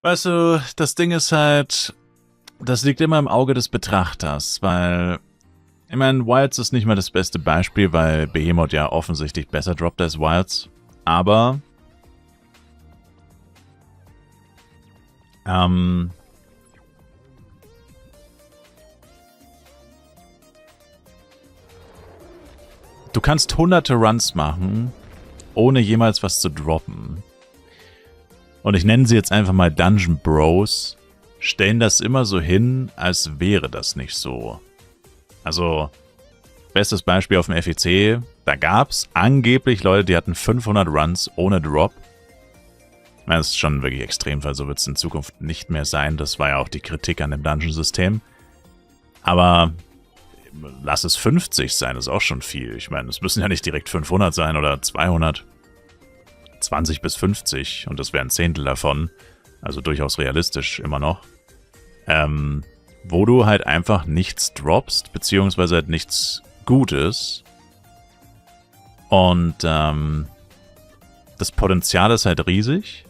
Weißt du, das Ding ist halt, das liegt immer im Auge des Betrachters, weil, ich meine, Wilds ist nicht mal das beste Beispiel, weil Behemoth ja offensichtlich besser droppt als Wilds, aber, du kannst hunderte Runs machen, ohne jemals was zu droppen. Und ich nenne sie jetzt einfach mal Dungeon Bros, stellen das immer so hin, als wäre das nicht so. Also, bestes Beispiel auf dem FEC, da gab es angeblich Leute, die hatten 500 Runs ohne Drop. Das ist schon wirklich extrem, weil so wird es in Zukunft nicht mehr sein. Das war ja auch die Kritik an dem Dungeon-System. Aber lass es 50 sein, das ist auch schon viel. Ich meine, es müssen ja nicht direkt 500 sein oder 200. 20 bis 50 und das wäre ein Zehntel davon. Also durchaus realistisch immer noch. Wo du halt einfach nichts droppst, beziehungsweise halt nichts Gutes. Und das Potenzial ist halt riesig.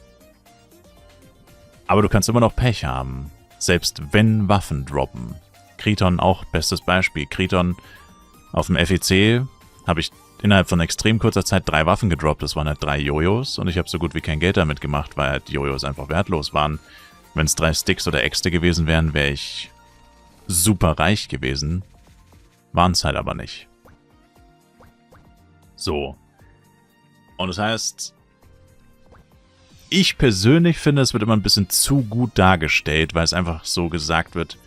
Aber du kannst immer noch Pech haben. Selbst wenn Waffen droppen. Kriton auch bestes Beispiel. Kriton auf dem FEC habe ich innerhalb von extrem kurzer Zeit 3 Waffen gedroppt. Das waren halt 3 Jojos und ich habe so gut wie kein Geld damit gemacht, weil halt Jojos einfach wertlos waren. Wenn es 3 Sticks oder Äxte gewesen wären, wäre ich super reich gewesen. Waren es halt aber nicht. So. Und das heißt, ich persönlich finde, es wird immer ein bisschen zu gut dargestellt, weil es einfach so gesagt wird,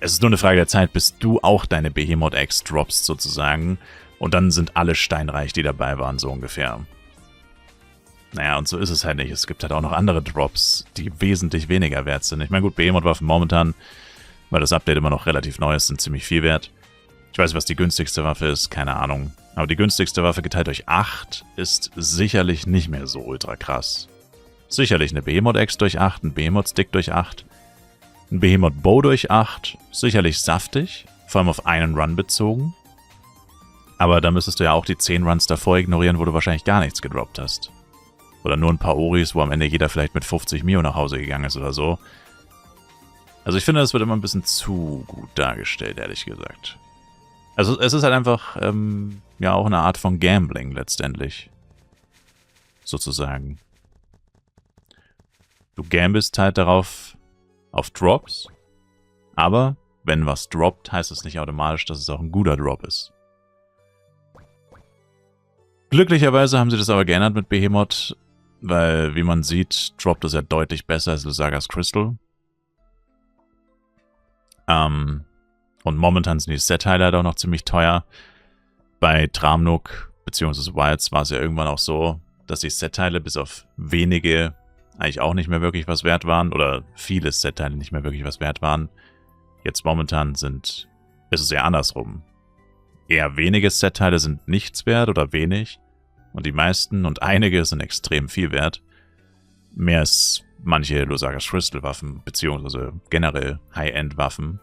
es ist nur eine Frage der Zeit, bis du auch deine Behemoth X droppst sozusagen. Und dann sind alle steinreich, die dabei waren, so ungefähr. Naja, und so ist es halt nicht. Es gibt halt auch noch andere Drops, die wesentlich weniger wert sind. Ich meine, gut, Behemoth-Waffen momentan, weil das Update immer noch relativ neu ist, sind ziemlich viel wert. Ich weiß nicht, was die günstigste Waffe ist, keine Ahnung. Aber die günstigste Waffe geteilt durch 8 ist sicherlich nicht mehr so ultra krass. Sicherlich eine Behemoth-X durch 8, ein Behemoth-Stick durch 8, ein Behemoth-Bow durch 8, sicherlich saftig, vor allem auf einen Run bezogen. Aber da müsstest du ja auch die 10 Runs davor ignorieren, wo du wahrscheinlich gar nichts gedroppt hast. Oder nur ein paar Oris, wo am Ende jeder vielleicht mit 50 Mio nach Hause gegangen ist oder so. Also ich finde, das wird immer ein bisschen zu gut dargestellt, ehrlich gesagt. Also es ist halt einfach, ja, auch eine Art von Gambling letztendlich. Sozusagen. Du gambelst halt darauf, auf Drops. Aber wenn was droppt, heißt es nicht automatisch, dass es auch ein guter Drop ist. Glücklicherweise haben sie das aber geändert mit Behemoth, weil, wie man sieht, droppt es ja deutlich besser als Lysagas Crystal. Und momentan sind die Set-Highlight auch noch ziemlich teuer. Bei Tramnuk bzw. Wilds war es ja irgendwann auch so, dass die Set-Teile bis auf wenige eigentlich auch nicht mehr wirklich was wert waren. Oder viele Set-Teile nicht mehr wirklich was wert waren. Jetzt momentan ist es eher andersrum. Eher wenige Set-Teile sind nichts wert oder wenig. Und die meisten und einige sind extrem viel wert. Mehr als manche Lysagas Crystal-Waffen, beziehungsweise generell High-End-Waffen.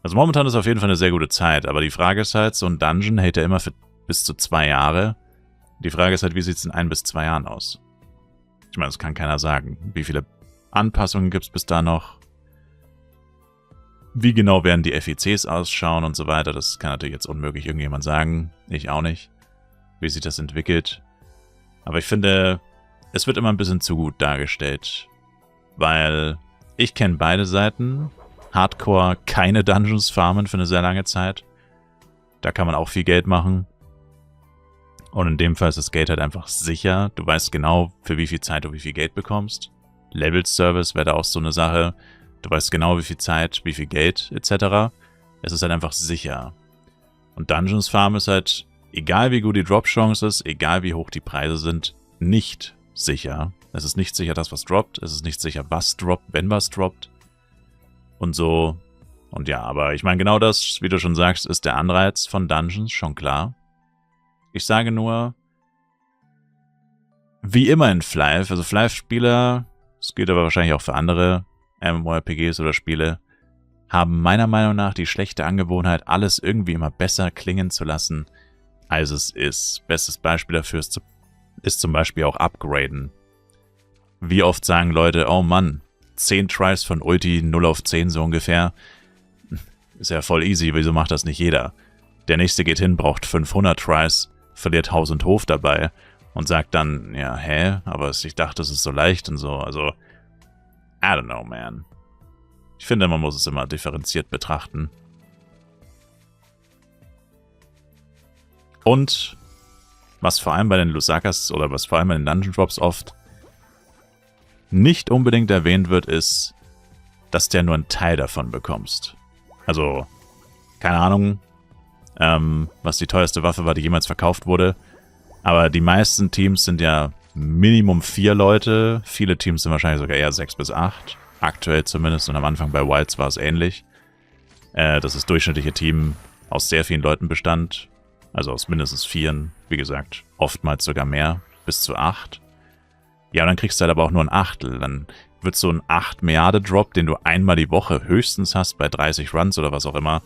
Also momentan ist auf jeden Fall eine sehr gute Zeit. Aber die Frage ist halt, so ein Dungeon hält ja immer für bis zu 2 Jahre. Die Frage ist halt, wie sieht es in 1 bis 2 Jahren aus? Ich meine, das kann keiner sagen. Wie viele Anpassungen gibt es bis da noch? Wie genau werden die FECs ausschauen und so weiter, das kann natürlich jetzt unmöglich irgendjemand sagen. Ich auch nicht. Wie sich das entwickelt. Aber ich finde, es wird immer ein bisschen zu gut dargestellt. Weil ich kenne beide Seiten. Hardcore keine Dungeons farmen für eine sehr lange Zeit. Da kann man auch viel Geld machen. Und in dem Fall ist das Geld halt einfach sicher. Du weißt genau, für wie viel Zeit du wie viel Geld bekommst. Level-Service wäre da auch so eine Sache. Du weißt genau, wie viel Zeit, wie viel Geld, etc. Es ist halt einfach sicher. Und Dungeons Farm ist halt, egal wie gut die Drop-Chance ist, egal wie hoch die Preise sind, nicht sicher. Es ist nicht sicher, dass was droppt. Es ist nicht sicher, was droppt, wenn was droppt. Und so. Und ja, aber ich meine, genau das, wie du schon sagst, ist der Anreiz von Dungeons, schon klar. Ich sage nur, wie immer in Flyve, also Flyve-Spieler, das gilt aber wahrscheinlich auch für andere MMORPGs oder Spiele, haben meiner Meinung nach die schlechte Angewohnheit, alles irgendwie immer besser klingen zu lassen, als es ist. Bestes Beispiel dafür ist zum Beispiel auch Upgraden. wie oft sagen Leute, oh Mann, 10 Tries von Ulti, 0 auf 10 so ungefähr. Ist ja voll easy, wieso macht das nicht jeder? Der nächste geht hin, braucht 500 Tries, verliert Haus und Hof dabei und sagt dann, ja, hä, aber ich dachte, das ist so leicht und so. Also, I don't know, man. Ich finde, man muss es immer differenziert betrachten. Und was vor allem bei den Lusakas oder was vor allem bei den Dungeon Drops oft nicht unbedingt erwähnt wird, ist, dass du ja nur einen Teil davon bekommst. Also, keine Ahnung, was die teuerste Waffe war, die jemals verkauft wurde. Aber die meisten Teams sind ja Minimum 4 Leute. Viele Teams sind wahrscheinlich sogar eher 6 bis 8. Aktuell zumindest. Und am Anfang bei Wilds war es ähnlich. Dass das durchschnittliche Team aus sehr vielen Leuten bestand. Also aus mindestens 4. Wie gesagt, oftmals sogar mehr. Bis zu 8. Ja, und dann kriegst du halt aber auch nur ein Achtel. Dann wird so ein 8-Milliarde-Drop, den du einmal die Woche höchstens hast, bei 30 Runs oder was auch immer,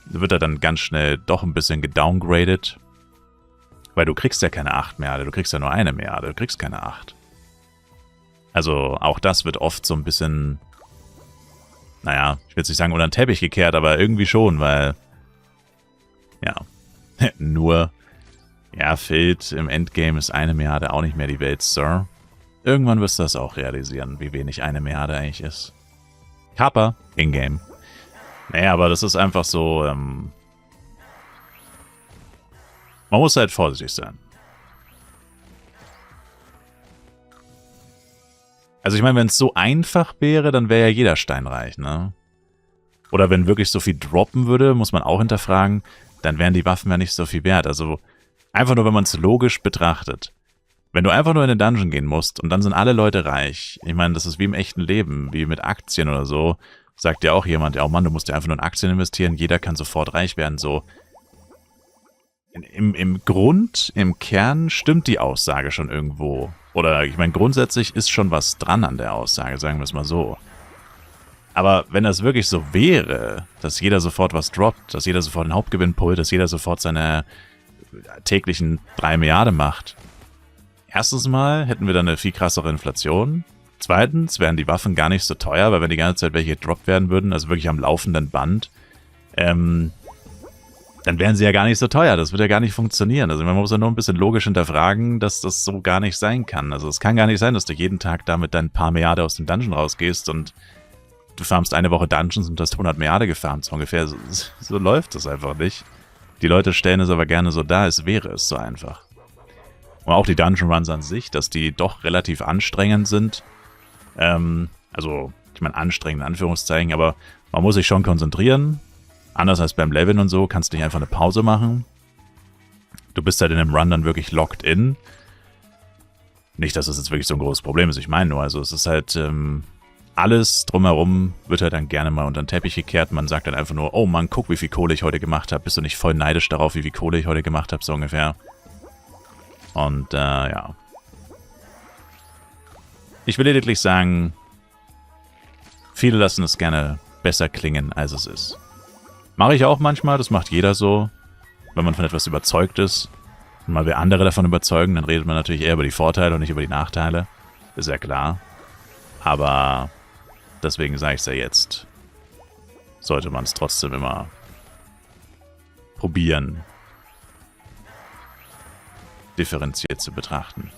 wird er dann ganz schnell doch ein bisschen gedowngradet. Weil du kriegst ja keine 8 Milliarde, du kriegst ja nur 1 Milliarde, du kriegst keine 8. Also auch das wird oft so ein bisschen, naja, ich will jetzt nicht sagen unter den Teppich gekehrt, aber irgendwie schon, weil, ja, nur, ja, Feld im Endgame ist 1 Milliarde auch nicht mehr die Welt, Sir. Irgendwann wirst du das auch realisieren, wie wenig 1 Milliarde eigentlich ist. Kappa, in-game. Naja, aber das ist einfach so, man muss halt vorsichtig sein. Also ich meine, wenn es so einfach wäre, dann wäre ja jeder steinreich, ne? Oder wenn wirklich so viel droppen würde, muss man auch hinterfragen, dann wären die Waffen ja nicht so viel wert. Also einfach nur, wenn man es logisch betrachtet. Wenn du einfach nur in den Dungeon gehen musst und dann sind alle Leute reich, ich meine, das ist wie im echten Leben, wie mit Aktien oder so, sagt ja auch jemand, ja, oh Mann, du musst ja einfach nur in Aktien investieren, jeder kann sofort reich werden, so. Im Grund, im Kern stimmt die Aussage schon irgendwo. Oder, ich meine, grundsätzlich ist schon was dran an der Aussage, sagen wir es mal so. Aber wenn das wirklich so wäre, dass jeder sofort was droppt, dass jeder sofort einen Hauptgewinn pullt, dass jeder sofort seine täglichen 3 Milliarden macht, erstens mal hätten wir dann eine viel krassere Inflation. Zweitens wären die Waffen gar nicht so teuer, weil wenn die ganze Zeit welche gedroppt werden würden, also wirklich am laufenden Band, dann wären sie ja gar nicht so teuer. Das würde ja gar nicht funktionieren. Also man muss ja nur ein bisschen logisch hinterfragen, dass das so gar nicht sein kann. Also es kann gar nicht sein, dass du jeden Tag damit dein paar Milliarden aus dem Dungeon rausgehst und du farmst eine Woche Dungeons und hast 100 Milliarden gefarmt. So ungefähr. So läuft das einfach nicht. Die Leute stellen es aber gerne so dar, als wäre es so einfach. Und auch die Dungeon Runs an sich, dass die doch relativ anstrengend sind. Also, ich meine anstrengend in Anführungszeichen, aber man muss sich schon konzentrieren. Anders als beim Leveln und so, kannst du nicht einfach eine Pause machen. Du bist halt in einem Run dann wirklich locked in. Nicht, dass das jetzt wirklich so ein großes Problem ist, ich meine nur, also es ist halt, alles drumherum wird halt dann gerne mal unter den Teppich gekehrt. Man sagt dann einfach nur, oh Mann, guck, wie viel Kohle ich heute gemacht habe. Bist du nicht voll neidisch darauf, wie viel Kohle ich heute gemacht habe, so ungefähr. Und, ja. Ich will lediglich sagen, viele lassen es gerne besser klingen, als es ist. Mache ich auch manchmal, das macht jeder so. Wenn man von etwas überzeugt ist und man will andere davon überzeugen, dann redet man natürlich eher über die Vorteile und nicht über die Nachteile. Ist ja klar. Aber deswegen sage ich es ja jetzt. Sollte man es trotzdem immer probieren, differenziert zu betrachten.